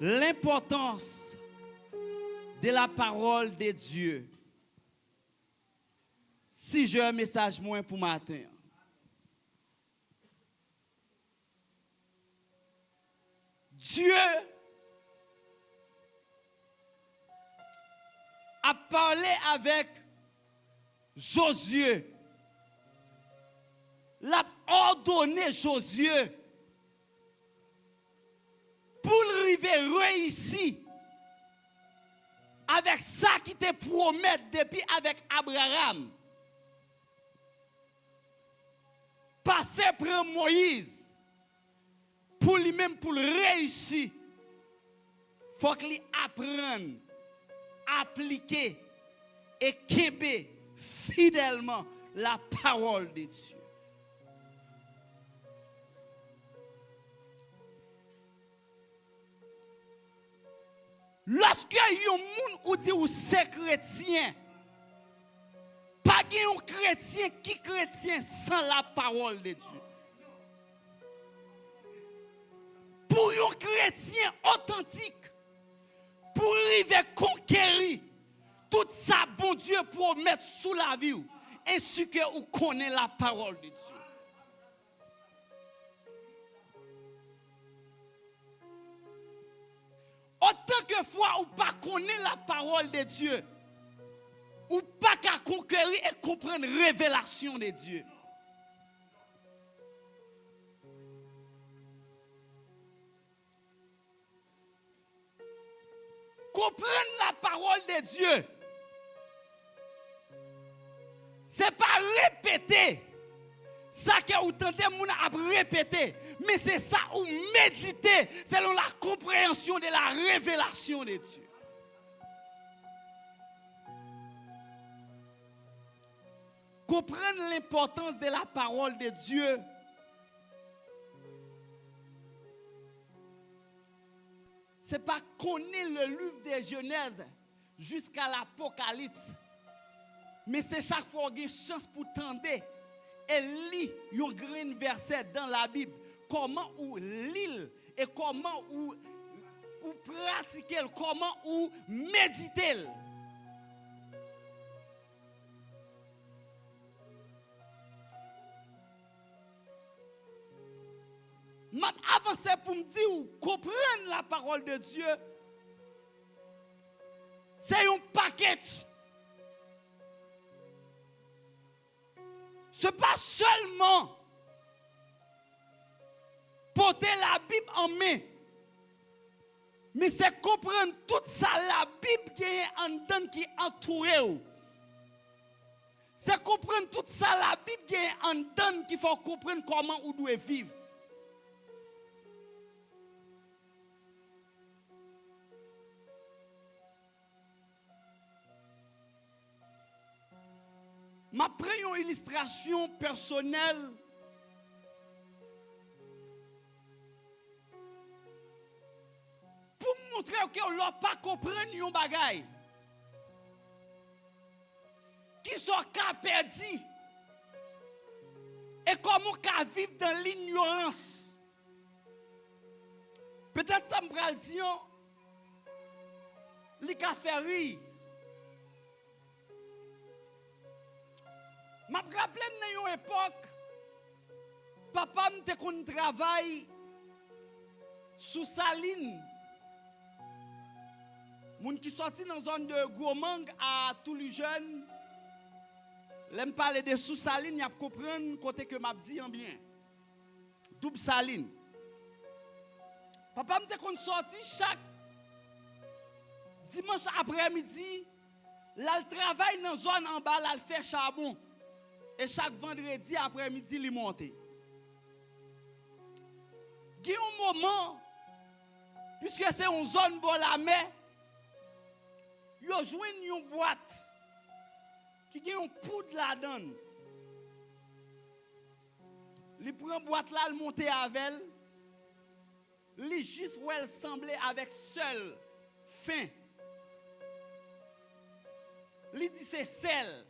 l'importance de la parole de Dieu. Si j'ai un message moins pour matin. Dieu a parlé avec Josué. L'a ordonné Josué pour arriver réussi avec ça qui te promet depuis avec Abraham. Passer par Moïse pour lui-même pour réussir. Il faut qu'il apprenne, appliquer et qu'aimer fidèlement la parole de Dieu. Lorsque yon moun ou dit ou c'est chrétien, pas un chrétien qui chrétien sans la parole de Dieu. Pour un chrétien authentique, pour arriver conquérir tout ça, bon Dieu, pour mettre sous la vie, ainsi que vous connaissez la parole de Dieu. Autant que fois ou pas connaître la parole de Dieu, ou pas qu'à conquérir et comprendre la révélation de Dieu. Comprendre la parole de Dieu, c'est pas répéter ça que vous tentez moun à répéter, mais c'est ça ou méditer selon la compréhension de la révélation de Dieu. Comprendre l'importance de la parole de Dieu, c'est pas connaître le livre de Genèse jusqu'à l'Apocalypse, mais c'est chaque fois qu'il y a une chance pour tendre et lire un grand verset dans la Bible, comment ou lire et comment ou pratiquer, comment ou méditer. M'a avancé pour me dire comprendre la parole de Dieu. C'est un package. Ce n'est pas seulement porter la Bible en main, mais c'est comprendre toute ça, la Bible qui est en dedans, qui est entourée. C'est comprendre toute ça, la Bible qui est en dedans, qu'il faut comprendre comment on doit vivre. Ma prends une illustration personnelle pour montrer que on ne pas comprendre yon bagay qui sont perdus et comment on vivre dans l'ignorance. Peut-être ça me pral dire li ka fait rire. Je me rappelle dans une époque, papa me te kon travail sous saline. Moun qui sorti dans zone de Gromang à Touloujeune, l'aime parler de sous saline, y a comprendre côté que m'a dit en bien. Double saline. Papa me te kon sorti chaque dimanche après-midi, là le travail dans zone en bas, là le fait charbon. Et chaque vendredi après-midi, il monte. Il y a un moment, puisque c'est une zone pour la mer, il y a une boîte qui a une poudre là-dedans. Il prend une boîte là, il monte avec elle. Il juste où elle semblait avec seul fin. Il dit c'est sel.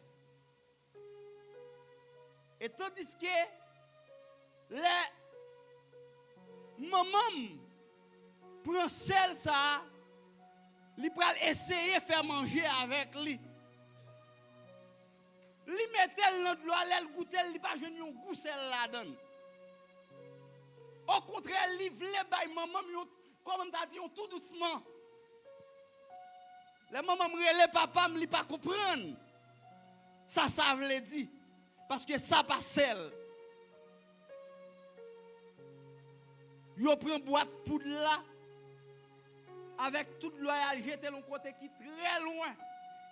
Et tandis que les mamans prend sel ça, il pral essayer faire manger avec lui. Li mettel dans de l'eau, elle goûtel, li pas jeune yon goût sel la donne. Au contraire, li vle bay maman comme t'a dit tout doucement. Les maman me relè papa me li pas comprendre. Ça veut dire parce que ça pas sel. Yo prend boîte poudre là avec toute l'eau à jeter l'on côté qui très loin.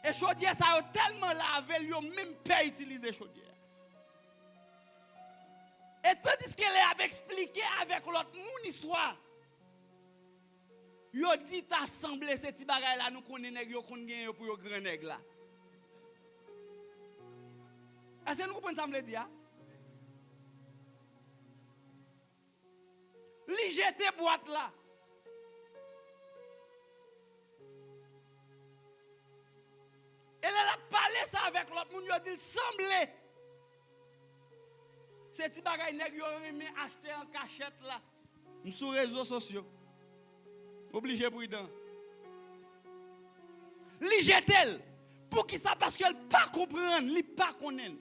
Et chaudière ça a tellement lavé yo même pas utiliser chaudière. Et tandis qu'elle a expliqué avec l'autre mon histoire. Yo dit assemblé ces petits bagages là nous connaît nèg yo konn gen pour yo grand nèg là. Est-ce que nous comprenons ça me dire? Li jeté boîte là. Elle a parlé ça avec l'autre monde, il dit semblé. Ces petits bagages nèg yo remet acheter en cachette là. Sur les réseaux sociaux. Obligé prudent. Li jetel. Pour qui ça? Parce qu'elle pas comprendre, li pas connaître.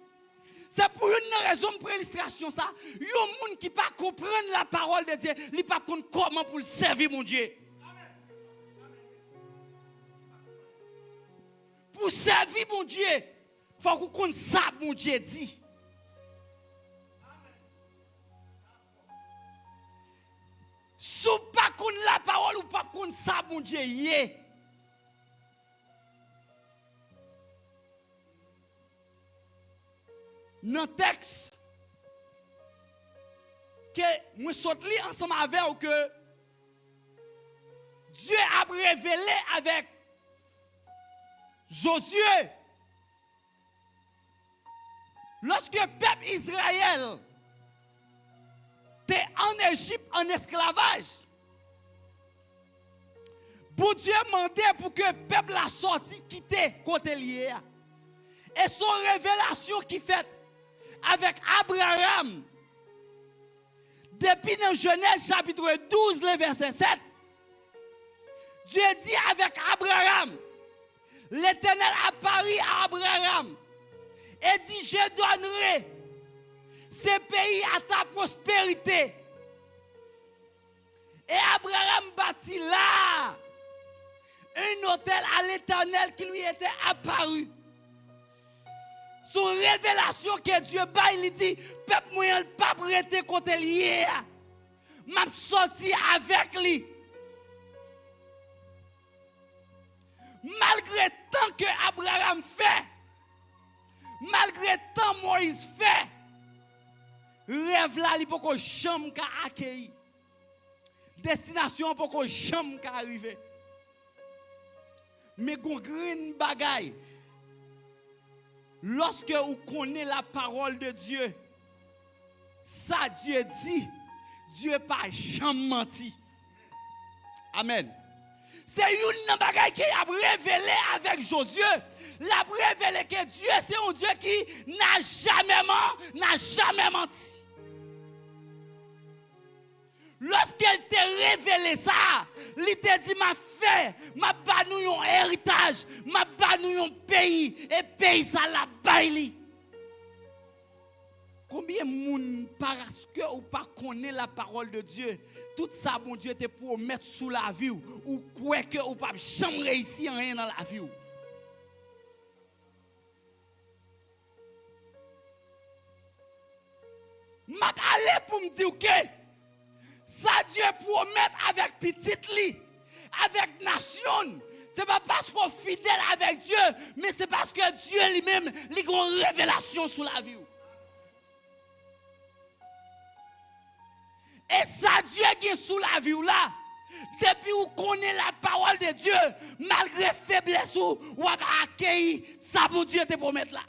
C'est pour une raison pour illustration ça. Yon moun qui pas comprendre la parole de Dieu, li pas comprendre comment pour servir mon Dieu. Pour servir mon Dieu, faut qu'on connaisse ça mon Dieu dit. Si vous ne connaissez pas la parole ou pas connaissez ça, mon Dieu, yé. Dans le texte, que nous sommes ensemble avec vous, que Dieu a révélé avec Josué. Lorsque le peuple Israël était en Égypte en esclavage, bon Dieu demandait pour que le peuple a sorti, quitté côté lié. Et son révélation qui fait avec Abraham, depuis dans Genèse chapitre 12, le verset 7, Dieu dit avec Abraham, l'Éternel apparut à Abraham et dit, je donnerai ce pays à ta prospérité. Et Abraham bâtit là un hôtel à l'Éternel qui lui était apparu. Son révélation que Dieu baille, il dit, peuple moyen pas prêter côté lié. M'a sorti avec lui. Malgré tant que Abraham fait, malgré tant Moïse fait, rêve là, il peut qu'on jamais accueillir. Destination pour qu'on jamais arriver. Mais qu'on green bagaille. Lorsque vous connaissez la parole de Dieu, ça Dieu dit, Dieu pas jamais menti. Amen. C'est une bagaille qui a révélé avec Josué. La révélé que Dieu, c'est un Dieu qui n'a jamais menti. Lorsqu'elle t'a révélé ça, il t'a dit, ma fait, ma banou un héritage, ma banou un pays, et pays ça la baille. Combien de monde, parce que ou pas connaît la parole de Dieu, tout ça, mon Dieu, te pour mettre sous la vie, ou quoi que ou pas jamais réussir rien dans la vie. M'a allé pour me dire que ça Dieu promet avec petite li, avec nation. C'est pas parce qu'on est fidèle avec Dieu, mais c'est parce que Dieu lui-même a une révélation sur la vie. Et ça Dieu qui est sous la vie là, depuis vous connaissez la parole de Dieu, malgré faiblesse ou accueillir, ça vous Dieu te promet là.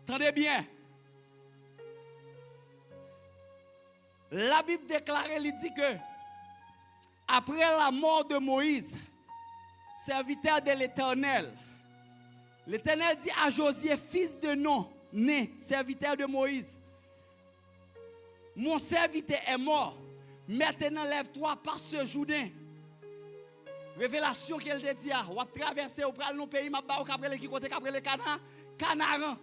Attendez bien. La Bible déclare, elle dit que après la mort de Moïse, serviteur de l'Éternel, l'Éternel dit à Josué, fils de Non, né, serviteur de Moïse, mon serviteur est mort. Maintenant, lève-toi par ce Jourdain. Révélation qu'elle te dit, ou va traverser ou pral dans pays, m'a ba ou capre qui côté capre le Canaran.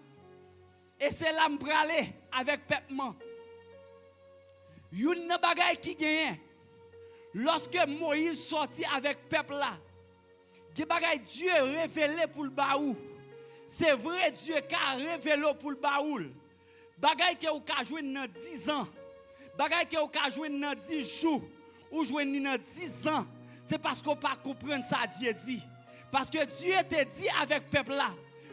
Et c'est là m'praler avec peuplement. Une bagay qui gagne. Lorsque Moïse sortit avec peuple là, qui bagay Dieu révélé pour le baou. C'est vrai Dieu qui a révélé pour le baoul. Bagay que ou ka jouer dans 10 ans. Bagay que ou ka jouer dans 10 jours ou jouer dans 10 ans. C'est parce qu'on pas comprendre ça Dieu dit. Parce que Dieu te dit avec peuple là,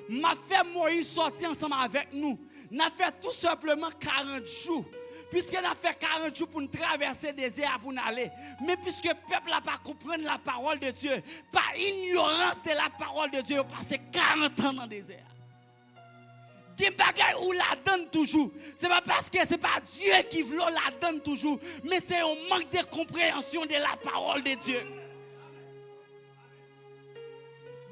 m'a fait Moïse sortir ensemble avec nous. N'a fait tout simplement 40 jours. Puisqu'on a fait 40 jours pour nous traverser le désert pour nous aller. Mais puisque le peuple n'a pas compris la parole de Dieu, par ignorance de la parole de Dieu, il a passé 40 ans dans le désert. Des bagailles où la donne toujours. Ce n'est pas parce que ce n'est pas Dieu qui veut la donne toujours, mais c'est un manque de compréhension de la parole de Dieu.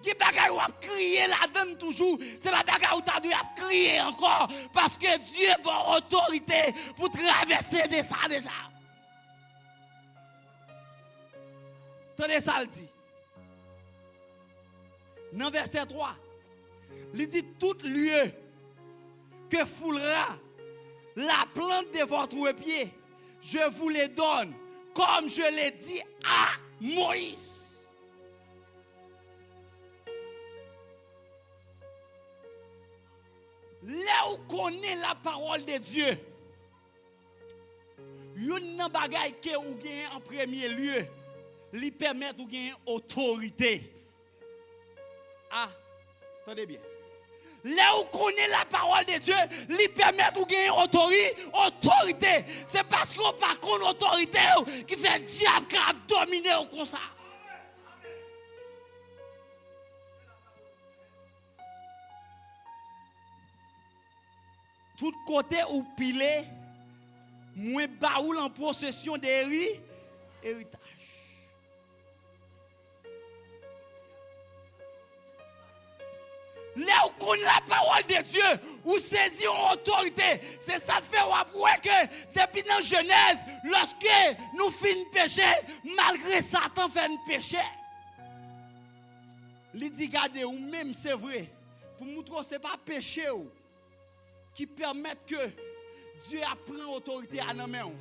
Des bagailles où a crié la donne toujours, c'est pas bagaille où tu as dû crier encore, parce que Dieu a autorité pour traverser de ça déjà. Tenez ça le dit. Dans verset 3, il dit tout lieu que foulera la plante de votre pied, je vous les donne, comme je l'ai dit à Moïse. Là où connaît la parole de Dieu, une bagaille que vous gagnez en premier lieu, lui permet de gagner autorité. Ah, attendez bien. Là où connaît la parole de Dieu, lui permet de gagner autorité. C'est parce qu'on n'a pas contre autorité qui fait le diable qui a dominé comme ça. Tout côté ou pilé, moins baoul en possession d'héritage. Là où connaît la parole de Dieu, ou saisir en autorité, c'est ça fait après que depuis dans Genèse, lorsque nous finissons pécher, malgré Satan fait un péché. Il dit, regardez, ou même c'est vrai, pour montrer que ce n'est pas péché qui permettent que Dieu apprend autorité à nos mains.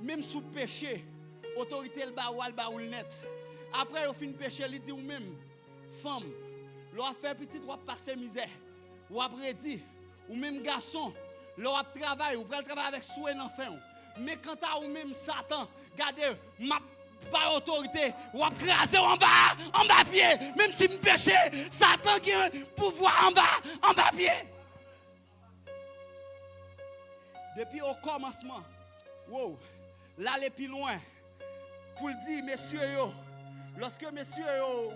Même sous péché, autorité le baoul net. Après, au fin de péché, il dit ou même, femme, l'on fait petit, on passer misère. Ou après dit, ou même garçon, l'on travaille, ou peut travailler avec souhait d'enfant. Mais quand à ou même Satan, regardez, ma pas autorité, ou craser en bas pied. Même si me péché, Satan qui a un pouvoir en bas pied. Depuis au commencement, wow, l'aller plus loin, pour dire, messieurs, lorsque messieurs,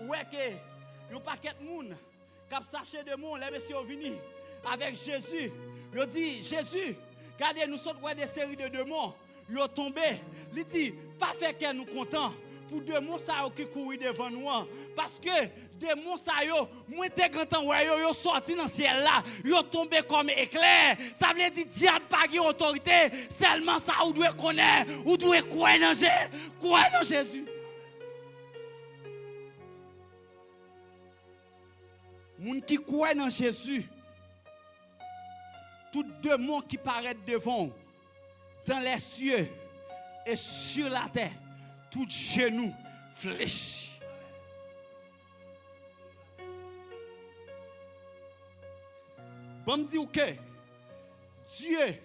ouais, que yon paquet de monde, qui sachet de monde, les messieurs venus avec Jésus, ils dit, Jésus, regardez, nous sommes des séries de démons, ils sont tombés, il dit, pas fait que nous contents. Pour des démons qui courent devant nous. Parce que des démons, moi, t'es content, ils sont sortis dans le ciel là, ils sont tombés comme éclair. Ça veut dire diable pas de autorité, seulement ça, vous devez connaître, vous devez croire dans Jésus. Les gens qui croient dans Jésus, tout démon qui paraît devant, dans les cieux et sur la terre, tout genou fléchit. Bon me dire que Dieu,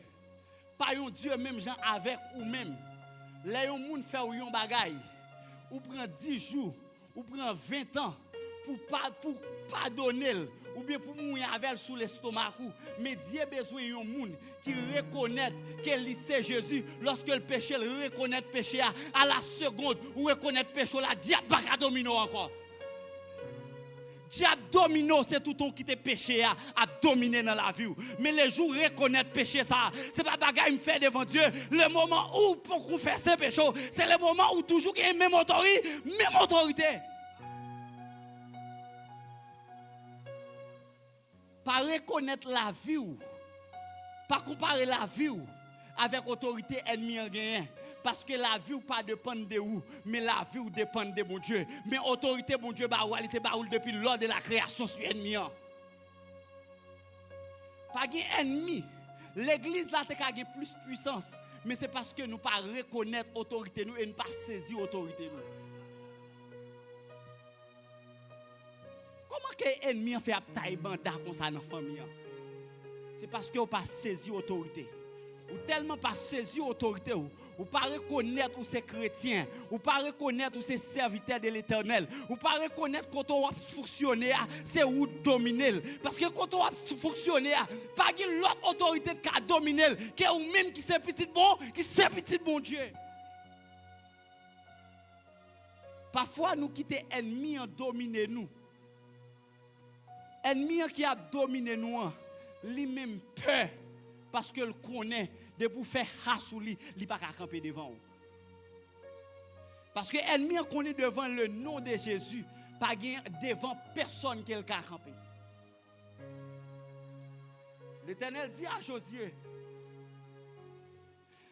pas un Dieu même gens avec ou même. Là un monde fait ou un bagaille, ou prend 10 jours, ou prend 20 ans pour pardonner ou bien pour mourir avec sous l'estomac. Mais Dieu a besoin d'un monde qui reconnaît qu'il c'est Jésus. Lorsque le péché, il reconnaît le péché à la seconde où reconnaît le péché, la diable n'a pas dominer encore. Diable domino, c'est tout ton qui te péché à dominer dans la vie. Mais les jours reconnaître péché ça, c'est pas bagaille me fait devant Dieu. Le moment où pour confesser péché, c'est le moment où toujours il y a même autorité. Pas reconnaître la vie, pas comparer la vie avec autorité ennemi en gagnant. Parce que la vie ou pas dépend de vous, mais la vie ou dépend de bon Dieu. Mais autorité bon Dieu, elle était depuis lors de la création sur ennemi. Pas d'ennemi. L'église là a plus puissance, mais c'est parce que nous pas reconnaître autorité nous et nous pas saisir autorité nous. Comment que l'ennemi fait taille banda comme ça dans la famille? C'est parce que vous pas saisir autorité. Ou tellement pas saisir autorité ou pas reconnaître où c'est chrétien, ou pas reconnaître où c'est serviteur de l'Éternel, ou pas reconnaître quand on va fonctionner, c'est où dominer. Parce que quand on va fonctionner, pas qu'il l'autre autorité qui a dominé, qui est ou même qui c'est petit bon, qui c'est petit bon Dieu. Parfois nous quittons ennemi en dominer nous. Ennemi qui a dominé nous, lui-même peur parce que le connaît de pour faire chasse ou lui, il pas camper devant vous. Parce que l'ennemi connaît devant le nom de Jésus, pas devant personne qui le camper. L'Éternel dit à Josué,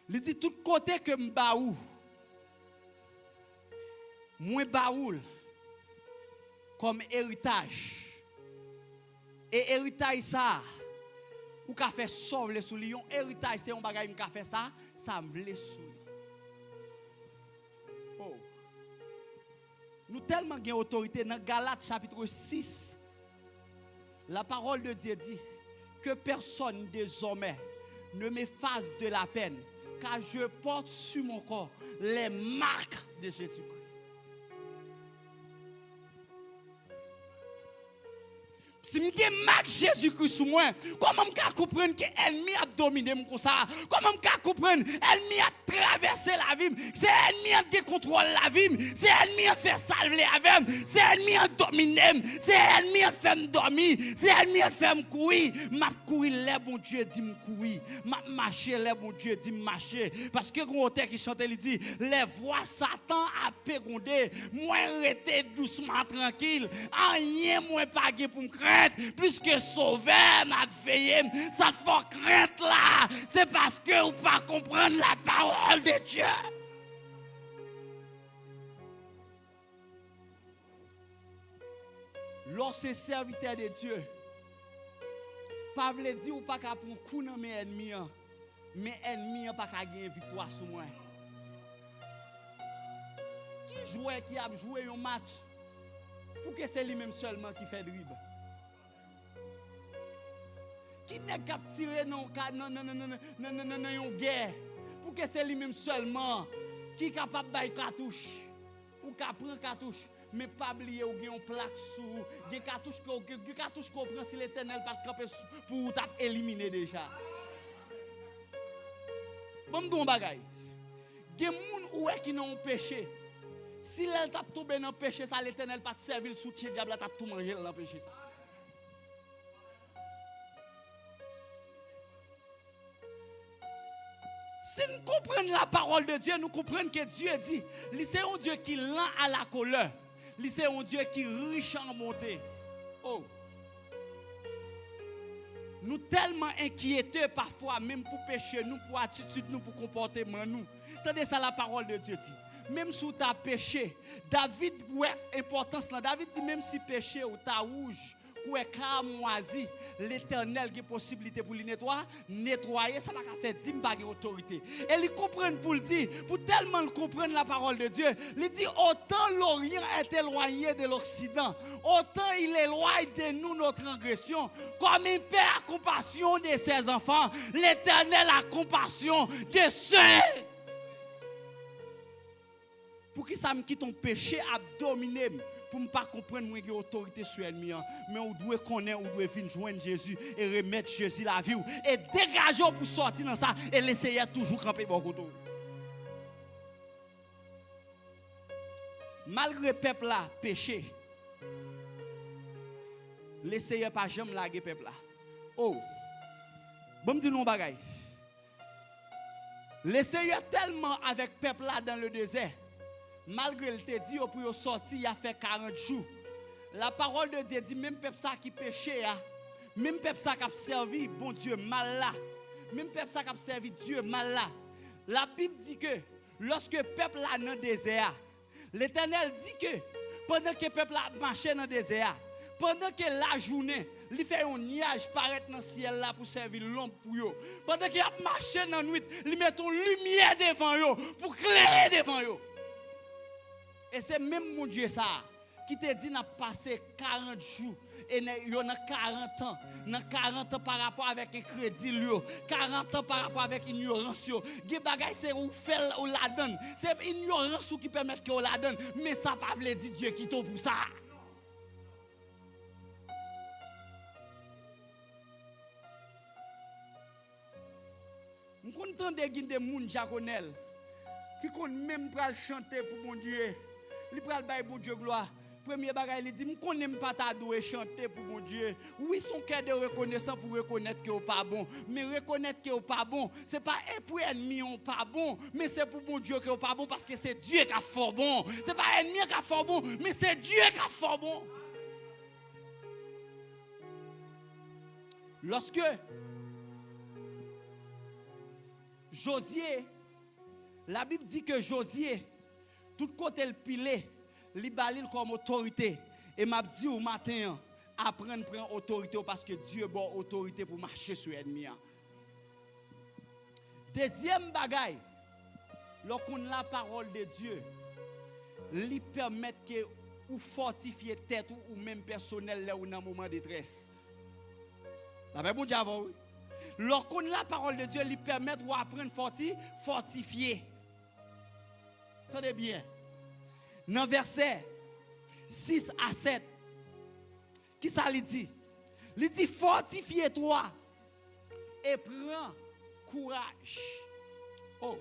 il dit tout côté que m'baou, moi baoul comme héritage. Et héritage ça, ou qu'a fait sauver sous lion, héritage c'est un bagage qui fait ça, ça me vle sous. Oh. Nous tellement gain autorité dans Galates chapitre 6. La parole de Dieu dit que personne désormais ne me fasse de la peine, car je porte sur mon corps les marques de Jésus-Christ. Si je suis marque Jésus-Christ sur moi, comment je comprendre que l'ennemi a dominé comme ça? Comment je comprendre que l'ennemi a traversé la vie? C'est l'ennemi qui contrôle la vie. C'est l'ennemi qui a fait salver la vie. C'est l'ennemi qui a dominé. C'est l'ennemi qui a fait me dormir. C'est l'ennemi qui a fait me courir. Je courir, les bon Dieu dit me courir. Je marcher, les bon Dieu dit me marcher. Parce que le auteur qui chantait, il dit, les voix Satan a pégondé. Moi, rester doucement tranquille. Rien, moi, pas pour me craindre. Plus que sauveur m'a veillé, ça fait crainte là. C'est parce que vous ne pas comprendre la parole de Dieu. Lorsque serviteur de Dieu, pas veut dire ou pas qu'à prendre coup dans mes ennemis, mais ennemis pas qu'à gagner victoire sur moi. Qui jouait qui a joué un match pour que c'est lui-même seulement qui fait dribble? Qui n'est qu'à tirer non guerre pour que c'est lui-même seulement qui est capable de faire cartouche ou qui prend cartouche mais pas oublier ou une plaque sous des cartouches qu'on prend si l'Éternel pas camper pour éliminer déjà. Bon don bagay. Des moun ou est qui n'ont péché. Si elle t'a tombé dans péché ça l'Éternel pas te servir sous le diable t'a tout manger dans péché ça. Si nous comprenons la parole de Dieu, nous comprenons que Dieu dit, c'est un Dieu qui lent à la colère, c'est un Dieu qui est riche en bonté. Oh. Nous tellement inquiétés parfois, même pour pécher, nous, pour attitude, nous, pour comportement, nous. Attendez ça, la parole de Dieu dit. Même si tu as péché, David, ouais, importance là. David dit, même si péché ou tu as rouge, ou est moisi, l'Éternel qui a possibilité pour le nettoyer, ça va faire 10 bagues d'autorité. Et ils comprennent pour le dire, pour tellement comprendre la parole de Dieu, il dit autant l'Orient est éloigné de l'Occident, autant il éloigne de nous notre transgression. Comme un père a compassion de ses enfants, l'Éternel a compassion de ceux. Pour qui ça me quitte ton péché à dominer? Pour ne pas comprendre moi qui autorité sur l'ennemi, mais on doit connaître, on doit venir joindre Jésus et remettre Jésus la vie et dégager pour sortir dans ça et laisser toujours camper bon côté. Malgré le peuple là péché, laissez pas jamais laguer peuple là. Oh. Bon me dire non bagaille. Laissez tellement avec peuple là dans le désert. Malgré le te dit pour sortir, il a fait 40 jours. La parole de Dieu dit même peuple ça qui péché, même peuple ça qui a servi bon Dieu mal là, même peuple ça qui a servi Dieu mal là. La Bible dit que lorsque le peuple là dans le désert, l'Éternel dit que pendant que le peuple a marché dans le désert, pendant que la journée, il fait un nuage paraître dans le ciel là pour servir l'ombre pour eux. Pendant qu'il a marché dans la nuit, il met une lumière devant eux pour clairer devant eux. Et c'est même mon Dieu ça qui te dit n'a passé 40 jours et il y a 40 ans. Dans 40 ans par rapport avec un crédit, 40 ans par rapport avec ignorance. Des bagages c'est où fait ou la donne. C'est ignorance qui permet que on la donne, mais ça pas veut dire Dieu qui t'en pour ça. On entend des gens jaconel qui connaissent même pas chanter pour mon Dieu. Il pral bailler pour Dieu gloire. Premier bagage il dit me connais pas ta doué chanter pour mon Dieu. Oui son cœur de reconnaissance pour reconnaître que pas bon, mais reconnaître que pas bon, c'est pas pour ennemi on pas bon, mais c'est pour mon Dieu que pas bon parce que c'est Dieu qui a fort bon. C'est pas ennemi qui a fort bon, mais c'est Dieu qui a fort bon. Lorsque Josué, la Bible dit que Josué, tout côté le pilé, li balil comme autorité. Et m'a dit au matin, apprendre prendre autorité parce que Dieu bon autorité pour marcher sur l'ennemi. Deuxième bagaille, lorsqu'on la parole de Dieu, lui permet que ou fortifier tête ou même personnel là ou dans moment de détresse. La Bible dit avant. Lorsqu'on la parole de Dieu lui permet de apprendre fortifier. Attendez bien. Dans verset 6 à 7, qui ça lui dit? Il dit fortifie-toi et prends courage. Oh,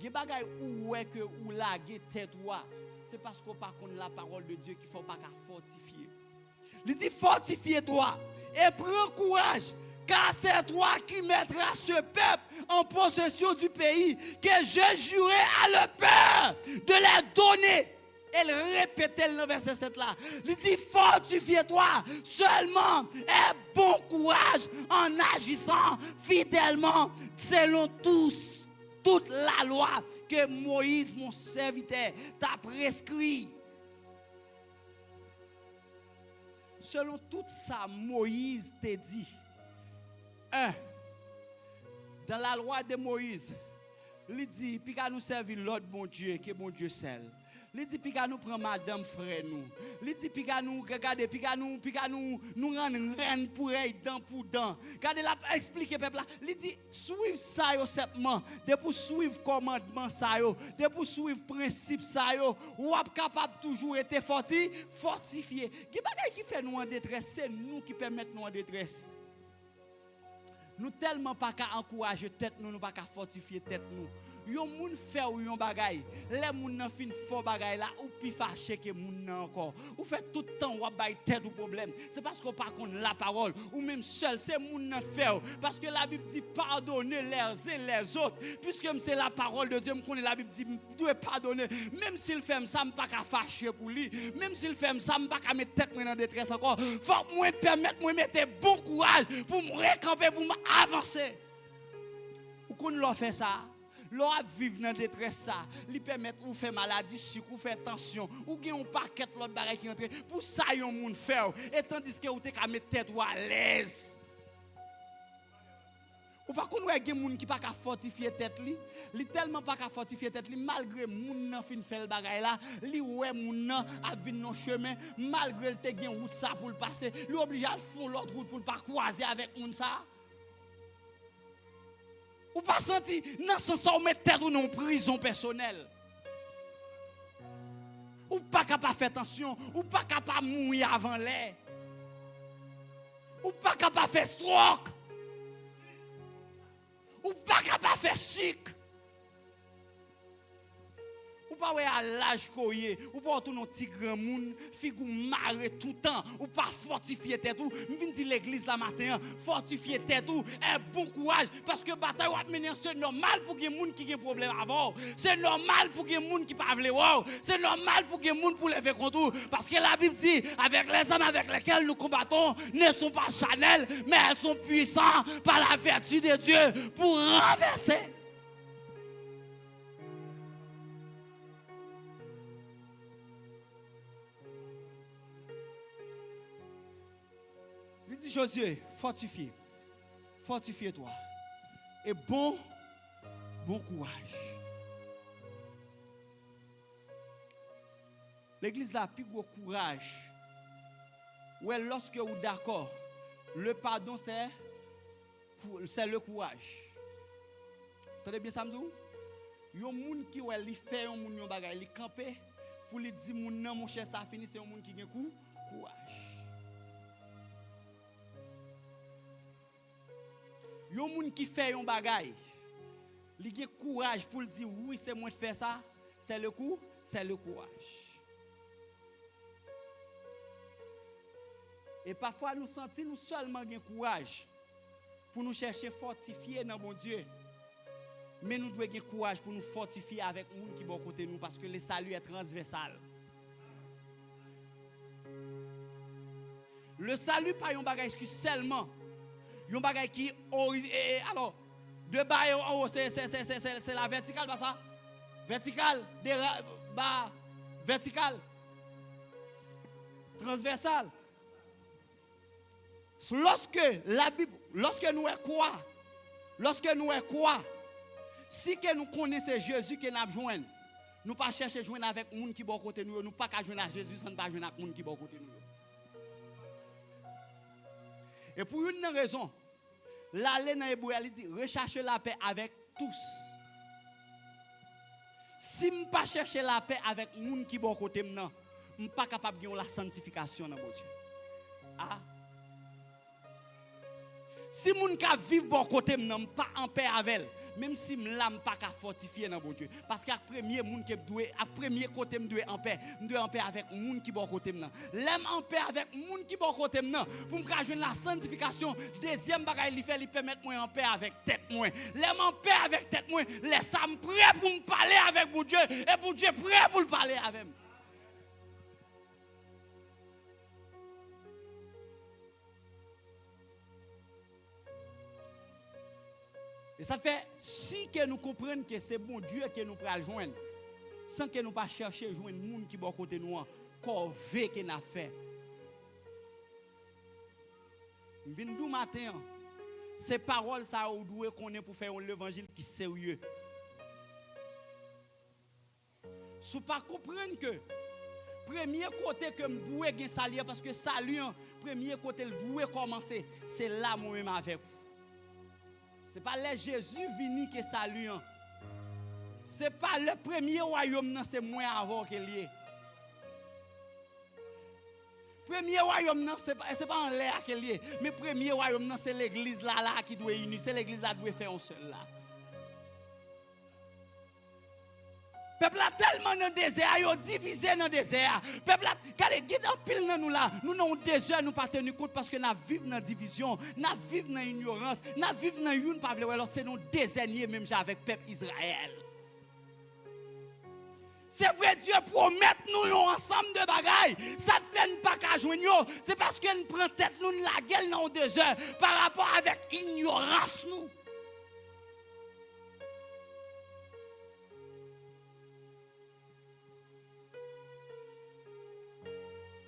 il y a des choses où est que ou la tête c'est parce qu'on pas connaît la parole de Dieu qu'il faut pas fortifier. Il dit fortifie-toi et prends courage. Car c'est toi qui mettras ce peuple en possession du pays que je jurai à leur père de les donner. Elle répétait le verset 7 là. Il dit fortifie-toi seulement et bon courage en agissant fidèlement selon toute la loi que Moïse, mon serviteur, t'a prescrit. Selon tout ça, Moïse t'a dit. Dans la loi de Moïse, il dit, puis qu'à nous servir l'autre bon Dieu, qui est bon Dieu seul. Il dit, puis qu'à nous prendre madame frère nous. Il dit, puis qu'à nous regarder, puis qu'à nous rendre reine pour elle, dent pour dent. Regardez là, expliquer peuple là. Il dit, suivre ça yo septement, de pour suivre commandement ça yo, de pour suivre principe ça yo, ou êtes capable toujours être fortifié. Qui bagay qui fait nous en détresse, c'est nous qui permettent nous en détresse. Nous tellement pas qu'à encourager tête nous pas qu'à fortifier tête nous. Yon moun fait ou yon bagay, les moun nan fin fort bagay là ou pi fâché que moun nan encore. Ou fait tout temps ou bay tête ou problème. C'est parce qu'on pas connaît la parole ou même seul c'est moun nan fait parce que la Bible dit pardonner les uns et les autres. Puisque c'est la parole de Dieu, me connaît la Bible dit doit pardonner même s'il fait ça me pas qu'à fâcher pour lui, même s'il fait ça me pas qu'à mettre tête dans détresse encore. Faut moi permettre moi mettre bon courage pour me récamper pour m'avancer. Ou qu'on leur fait ça l'on vivre dans détresse ça, lui permettre ou faire maladie, sucre, ou faire tension, ou gen un paquet l'autre bagay qui entre. Pour ça yon moun faire et tandis que ou te ka mettre tête ou à l'aise. Ou pas qu'on wè gen moun qui pas ka fortifier tête li tellement pas ka fortifier tête li malgré moun nan fin faire bagay là, li wè moun nan a vinn non chemin malgré te gen route ça pour le passer, li obligé à fond l'autre route pour pas croiser avec moun ça. Ou pas senti dans ce sens où mettre tête ou non prison personnelle. Ou pas capable faire attention, ou pas capable mourir avant l'air. Ou pas capable faire stroke. Ou pas capable faire sick. Ou pas ouais à l'âge koye, ou pas tout non petit grand monde, figou marre tout temps, ou pas fortifier tête tout. M'vinn di l'église la matin, fortifier tête tout, et bon courage parce que bataille ou mener c'est normal pour que monde qui a problème avant. C'est normal pour que monde qui pas vle wow. C'est normal pour que monde pour lever contre parce que la Bible dit avec les hommes avec lesquels nous combattons ne sont pas charnels, mais elles sont puissants par la vertu de Dieu pour renverser. Il dit Josué, fortifie-toi. Et bon courage. L'église là, plus gros courage. Ouais, lorsque vous d'accord, le pardon c'est le courage. Entendez bien ça, m'dou? Yon moun qui ouais li fait yon moun yon bagay, li camper pour lui dire moun nan mon cher ça fini, c'est un moun qui gen courage. Yon moun qui fait yon bagay, li gen courage pour lui dire oui, c'est moi qui fais ça, c'est le courage. Et parfois nous sentons nous seulement gen courage pour nous chercher fortifier dans bon Dieu. Mais nous devons avoir courage pour nous fortifier avec les gens qui sont à côté de nous parce que le salut est transversal. Le salut pas un bagage qui seulement un bagage qui alors de bas en haut c'est la verticale pas ça? Verticale bas verticale transversale. Lorsque la Bible lorsque nous est quoi si que nous connaissons Jésus que nous avons joint, nous pas chercher joindre avec les gens qui sont à côté de nous, nous pas joindre à Jésus sans pas joindre avec les gens qui sont à côté de nous. Et pour une raison, l'aller dans l'hébreu, il dit rechercher la paix avec tous. Si je ne pas chercher la paix avec les gens qui sont à côté de nous, je ne suis pas capable de la sanctification dans mon Dieu. Ah. Si je ne vivre bon côté, je ne suis pas en paix avec elle. Même si je ne suis pas fortifié dans mon Dieu. Parce qu'à premier côté, je dois en paix. Je dois en paix avec les gens qui sont à côté. L'aime en paix avec les gens qui sont à côté. Pour me jouer la sanctification, deuxième bagage, il permet moi en paix avec tête. L'aime en paix avec tête. Laisse-moi prêt pour me parler avec mon Dieu. Et pour Dieu prêt pour le parler avec moi. Et ça fait si que nous comprenons que c'est bon Dieu que nous prenons joindre, sans que nous pas chercher à joindre les gens qui sont à côté de nous, qu'on veut que nous avons fait. Je viens du matin, ces paroles, ça nous doit connaître pour faire l'évangile qui est sérieux. Si vous ne comprenez pas que premier côté que je dois gagner salut, parce que salut, premier côté, le doit commencer, c'est là moi-même avec vous. Ce n'est pas le Jésus vini qui salue. Ce n'est pas le premier royaume, c'est moi avant qu'il y ait. Premier royaume, ce n'est pas en l'air qu'il y ait. Mais premier royaume, c'est l'église là qui doit unir. C'est l'église là qui doit faire un seul là. Peuple a tellement dans le désert, il a divisé dans le désert. Peuple a, regardez, guide en pile dans nous là. Nous dans le désert, nous pas tenu compte parce que nous vivons dans la division, nous vivons dans l'ignorance, nous vivons dans une pas vle alors c'est nous désigner même avec peuple Israël. C'est vrai Dieu promet nous ensemble de bagailles. Ça ne fait pas qu'à joindre. C'est parce que nous prenons tête nous la gueule dans le désert par rapport avec ignorance nous.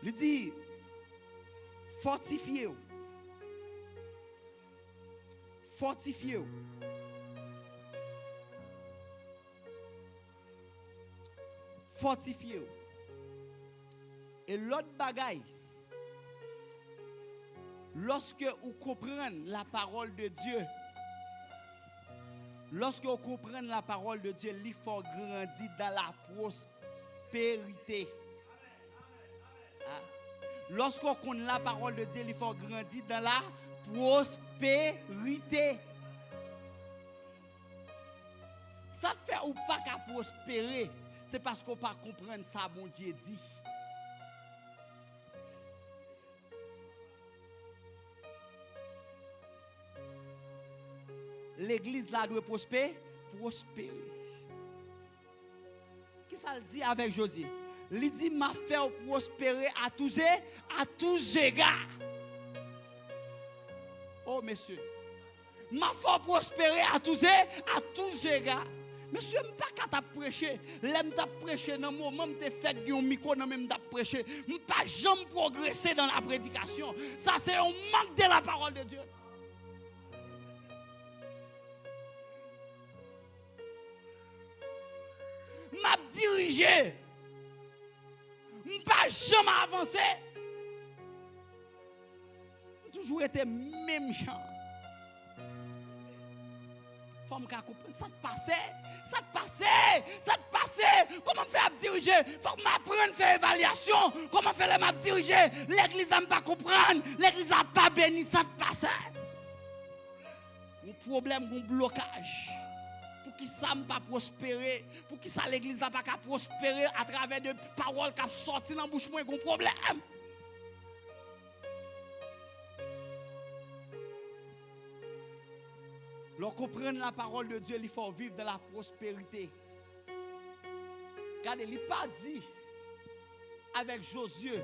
Il dit, fortifiez-vous. Fortifiez-vous. Fortifiez-vous. Et l'autre bagaille, lorsque vous comprenez la parole de Dieu, lorsque vous comprenez la parole de Dieu, il faut grandir dans la prospérité. Lorsqu'on connaît la parole de Dieu, il faut grandir dans la prospérité. Ça fait ou pas qu'à prospérer. c'est parce qu'on pas comprendre ça, mon Dieu dit. L'église là doit prospérer. Qui ça le dit avec Josué? Il dit m'a fait prospérer à tous égards. Oh monsieur, m'a fait prospérer à tous égards. Monsieur, je ne pas qu'à prêcher. L'aime t'a prêché dans le moment où tu fait un micro dans même t'a prêché. Je ne pas jamais progresser dans la prédication. Ça c'est un manque de la parole de Dieu. M'a dirigé. Je pas jamais avancé. Toujours été même genre. Faut me comprendre ça te passait. Comment faire diriger? Faut m'apprendre à faire évaluation. Comment faire m'a diriger? L'église n'a pas comprendre. L'église n'a pas béni, ça te passait. Un problème, un blocage. Pour qui ça ne pas prospérer, pour qui ça l'église n'a pas qu'à prospérer à travers de paroles qui sortent dans la bouche, moi, un problème. Lorsqu'on comprend la parole de Dieu, il faut vivre dans la prospérité. Regardez, il n'a pas dit avec Josué,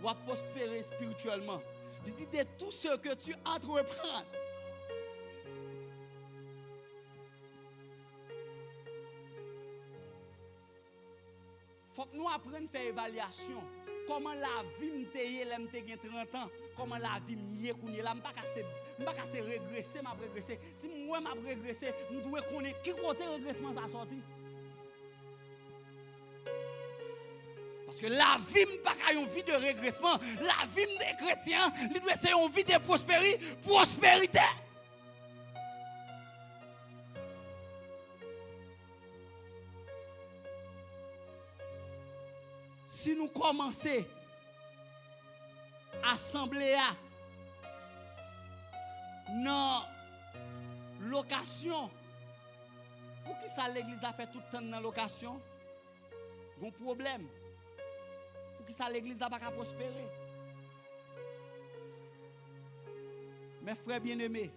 on va prospérer spirituellement. Il dit de tout ce que tu entreprends. Il faut que nous apprenions à faire évaluation. Comment la vie me 30 ans, comment la vie me là, je ne pas régresser, Si moi je régressé, je dois connaître qui côté régressement ça sorti. Parce que la vie n'est pas une vie de régressement, la vie des chrétiens, il doit être une vie de prospérité. Si nous commençons à assembler dans location, pour qui ça l'église a fait tout le temps dans location? Il y a un problème. Pour qui ça l'église n'a pas prospérer? Mes frères bien-aimés,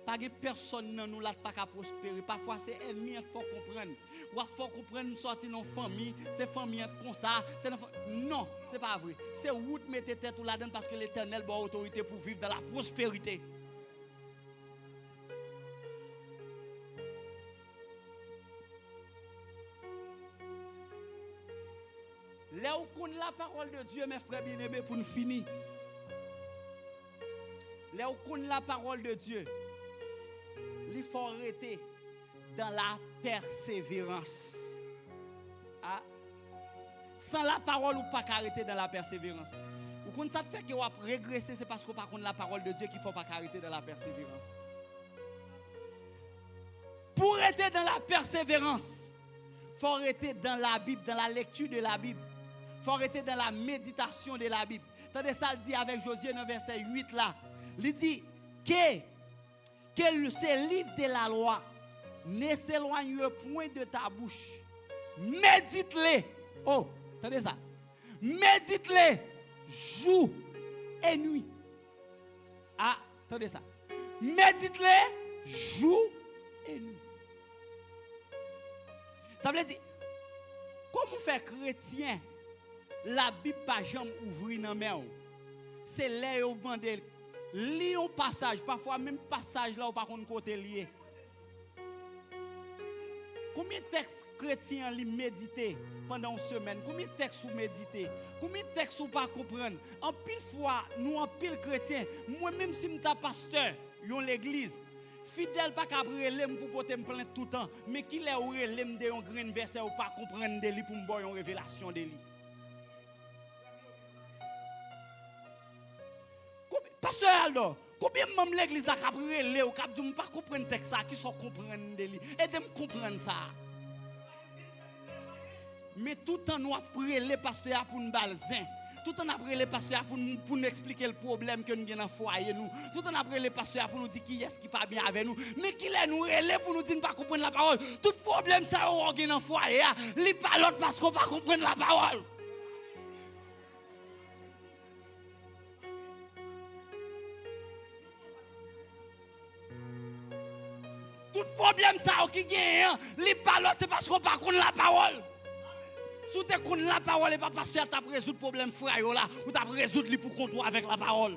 pas de personne dans nous là pas prospérer. Parfois c'est ennemi, il faut comprendre. Ou il faut comprendre une sortie dans famille, c'est famille comme ça, non, c'est pas vrai. C'est où de mettre tête ou là-dedans parce que l'Éternel a autorité pour vivre dans la prospérité. Là où on la parole de Dieu, mes frères bien-aimés, pour nous finir. Là où on la parole de Dieu, il faut arrêter dans la persévérance. Ah. Sans la parole, ou pas arrêter dans la persévérance. Ou quand ça fait que vous régresser, c'est parce que par contre la parole de Dieu qu'il ne faut pas arrêter dans la persévérance. Pour être dans la persévérance, il faut arrêter dans la Bible, dans la lecture de la Bible. Il faut arrêter dans la méditation de la Bible. Tandis ça le dit avec Josué dans verset 8 là. Il dit que ce livre de la loi ne s'éloigne point de ta bouche. Médite-les. Oh, attendez ça. Médite-les jour et nuit. Ah, attendez ça. Médite-les jour et nuit. Ça veut dire, comment faire chrétien, la Bible pas jamais ouvrir dans main. C'est là où vous demandez, lis un passage, parfois même passage là où par contre côté lié. Combien de textes chrétiens li méditer pendant une semaine? Combien de textes vous méditer? Combien de textes vous pas comprendre? En pile fois, nous en pile chrétiens, moi même si je suis pasteur, yon l'église, fidèle pas qu'à brûler pour porter me plaindre tout le temps, mais qui l'a oué l'aime de un grain verset ou pas comprendre de lui pour me voir une révélation de lui. Pasteur Aldo, combien de l'église a brûlé ou cap ne pas comprendre texte ça qui sont comprendre de lui. Aidez-moi comprendre ça. Mais tout le temps nous a brûlé pasteur pour nous balzin. Tout en après les pasteurs pour nous expliquer le problème que nous avons dans le foyer nous. Tout en après les pasteurs pour nous dire qui est-ce qui pas bien avec nous. Mais qui est nous relais pour nous dire pas comprendre la parole. Tout problème ça on gagne dans le foyer, li pas l'autre parce qu'on pas comprendre la parole. Tout problème ça qui gagne, li pas l'autre c'est parce qu'on pas comprendre la parole. Si tu connais la parole et pas passer à résoudre le problème frère là, ou tu résoudre lui pour contre avec la parole.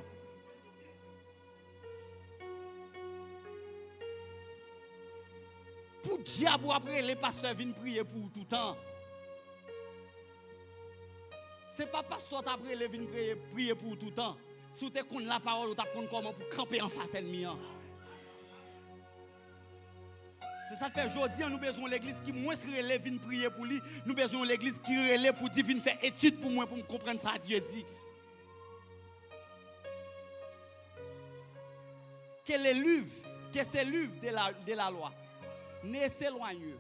Pour diable après les pasteurs viennent prier pour tout le temps. C'est pas pasteur après les viennent prier pour tout le temps. Si tu connais la parole, ou tu connais comment pour camper en face ennemi. C'est ça que fait aujourd'hui, nous besoin l'église qui moins se relève vienne prier pour lui, nous besoin l'église qui relève pour dire vienne faire étude pour moi pour me comprendre ça Dieu dit. Que les livres, que ces livres de la loi ne s'éloignent.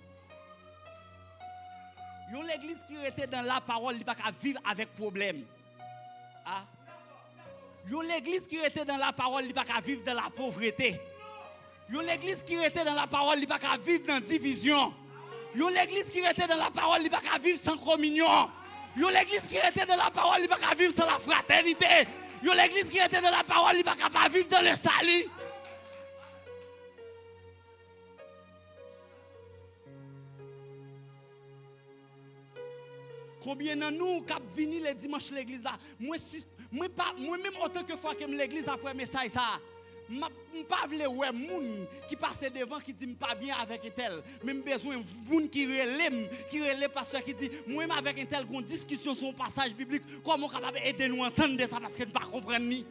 Yon l'église qui était dans la parole, il ne peut pas vivre avec problème. Ah. Yon l'église qui était dans la parole, il ne peut pas vivre dans la pauvreté. Yon l'église qui était dans la parole, il ne peut pas vivre dans la division. Yon l'église qui était dans la parole, il ne peut pas vivre sans communion. Yon l'église qui était dans la parole, il ne peut pas vivre sans la fraternité. Yon l'église qui était dans la parole, il ne peut pas vivre dans le salut. Combien de nous qui venus les dimanches à l'église là, moi même autant que fois que l'église après message ça, je pas vle ouais moun qui passe devant qui dit pas bien avec un tel, même besoin moun qui relève pasteur qui dit moi même avec un tel qu'on discussion sur un passage biblique, comment capable aider nous entendre ça parce que ne pas comprendre ni.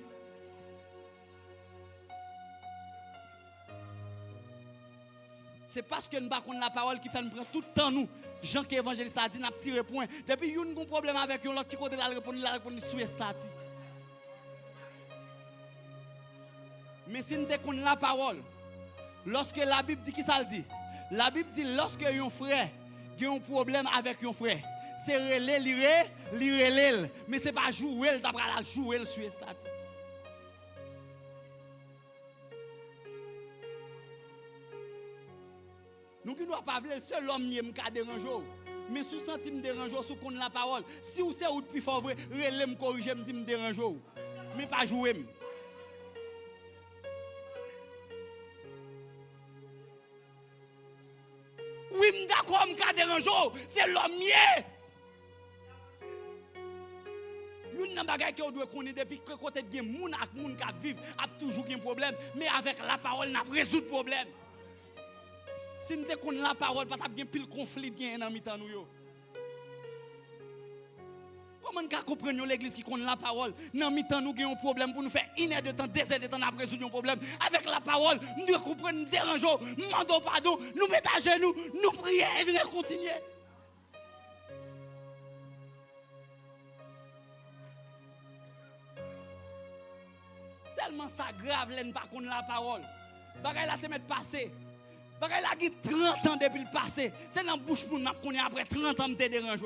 C'est parce que nous pas connaître la parole qui fait nous prendre tout le temps nous. Jean qui évangéliste a dit n'a tiré point. Depuis yon gon problème avec yon l'autre qui côté la répondre sur stati. Mais si nous connaissons la parole, lorsque la Bible dit qui ça le dit? La Bible dit lorsque yon frère a un problème avec yon frère, c'est relé lire mais c'est pas jouer d'après la jouer sur stati. Nous qui ne doit pas vouloir seul l'homme qui me dérange. Mais si vous sentez me déranger, si vous connaissez la parole, si vous savez où plus fort vrai, relève me corriger, me dit me dérange. Mais pas jouer. Oui, me d'accord, me dérange, c'est l'homme mieux. Une nan bagay que on doit connaître depuis que côté de moun ak moun ka vivre a toujours un problème, mais avec la parole n'a résout problème. Si nous connaissons la parole, pas de pile conflit dans mitan nous. Comment nous comprenons l'église qui connaît la parole? Dans mitan nous avons un problème pour nous faire 1 heure de temps, 2 heures de temps après résoudre un problème. Avec la parole, nous devons comprendre, nous dérangeons, nous demandons pardon, nous mettons à genoux, nous prions et nous continuons. Tellement ça grave, nous ne pas connaître la parole. Bagay la te mettre passé. Bagay la qui 30 ans depuis le passé. C'est dans la bouche pour nous qu'on après 30 ans me dérange.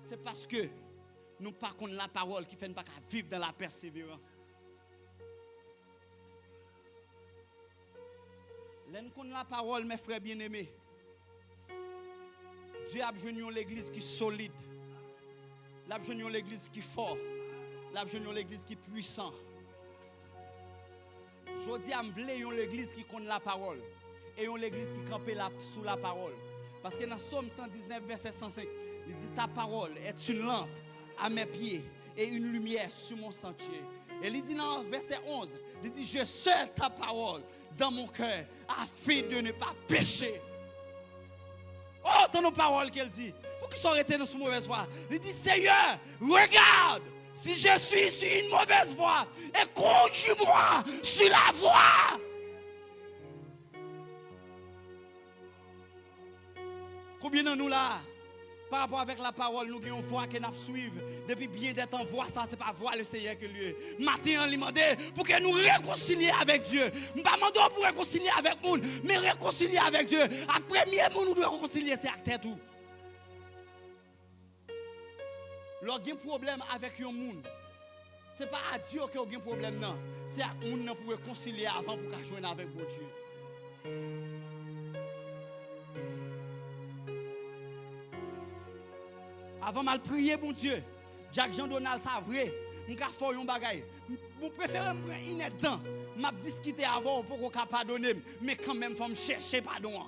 C'est parce que nous pas connaissons la parole qui fait pas vivre dans la persévérance. Nous connaissons la parole, mes frères bien-aimés. Dieu a besoin l'église qui est solide. Il a besoin l'église qui est forte. Il a besoin l'église qui est puissante. Je dis à l'église qui connaît la parole. Et l'église qui campe sous la parole. Parce que dans Somme 119, verset 105, il dit ta parole est une lampe à mes pieds et une lumière sur mon sentier. Et il dit dans verset 11, il dit je scelle ta parole dans mon cœur afin de ne pas pécher. Oh, dans nos paroles qu'elle dit. Pour qu'ils soient arrêtés dans cette mauvaise voie. Il dit Seigneur, regarde si je suis sur une mauvaise voie et conduis-moi sur la voie. Combien de nous là, Par rapport avec la parole, nous avons une foi que nous suivons. Depuis bien des temps, voir ça, ce n'est pas voir le Seigneur que lui. Matin, on lui demande pour que nous réconcilions avec Dieu. Nous ne demandons pas pour réconcilier avec le monde, mais réconcilier avec Dieu. Le premier mot, nous devons réconcilier, c'est avec tête. Lorsqu'il y a un problème avec un monde, ce n'est pas à Dieu qu'il y a un problème, non. C'est à nous pour réconcilier avant pour joindre avec bon Dieu. Avant mal prier bon Dieu, Jacques Jean Donald ça vrai, on ka faire un bagay. Mon préféré me prend une temps, m'a discuter avant pour qu'on pardonner, mais quand même faut me chercher pardon.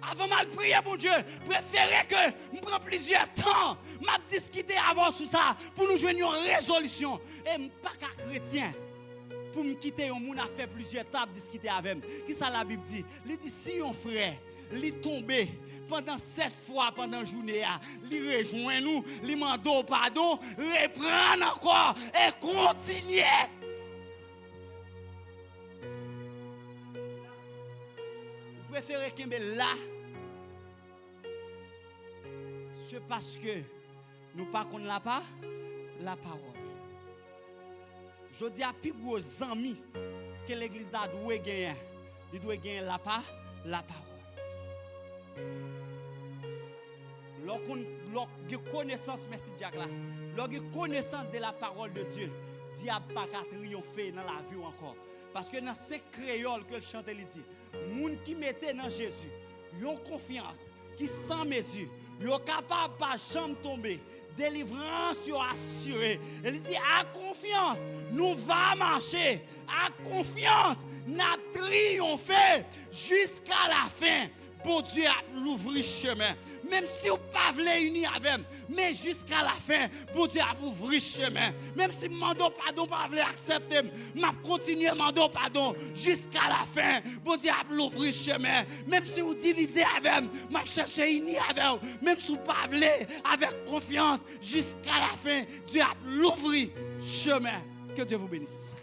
Avant mal prier bon Dieu, préféré que me prend plusieurs temps, m'a discuter avant sur ça pour nous joindre une résolution et pas qu'à chrétien. Pour me quitter un monde a fait plusieurs temps discuter avec. Qui ça la Bible dit? Il dit si un frère li tombé pendant 7 fois pendant la journée, li rejoint nous, li mando pardon, reprendre encore et continuer. Vous préférez qu'il me là, c'est parce que nous pas connaissons la parole. Je dis à plus gros amis que l'église doit gagner. Il doit gagner la parole. Lorsqu'on a connaissance, merci Jack là, lorsqu'on a connaissance de la parole de Dieu, diable pas qu'à triompher dans la vie encore. Parce que dans ces créoles que le chanteur dit, moun qui mettait dans Jésus, ils ont confiance, qui sans mesure, ils sont capables de pas jamais tomber. Délivrance assurée. Elle dit à confiance, nous va marcher. À confiance, nous triompher jusqu'à la fin. Bon Dieu a l'ouvrir chemin. Même si vous ne pouvez pas unir avec, mais jusqu'à la fin, bon Dieu a ouvrir chemin. Même si vous ne pardon pas accepter, je continue à demander pardon jusqu'à la fin. Bon Dieu a l'ouvrir chemin. Même si vous divisez avec, je cherche à unir avec vous. Même si vous ne pouvez pas avec confiance, jusqu'à la fin, Dieu a l'ouvrir chemin. Que Dieu vous bénisse.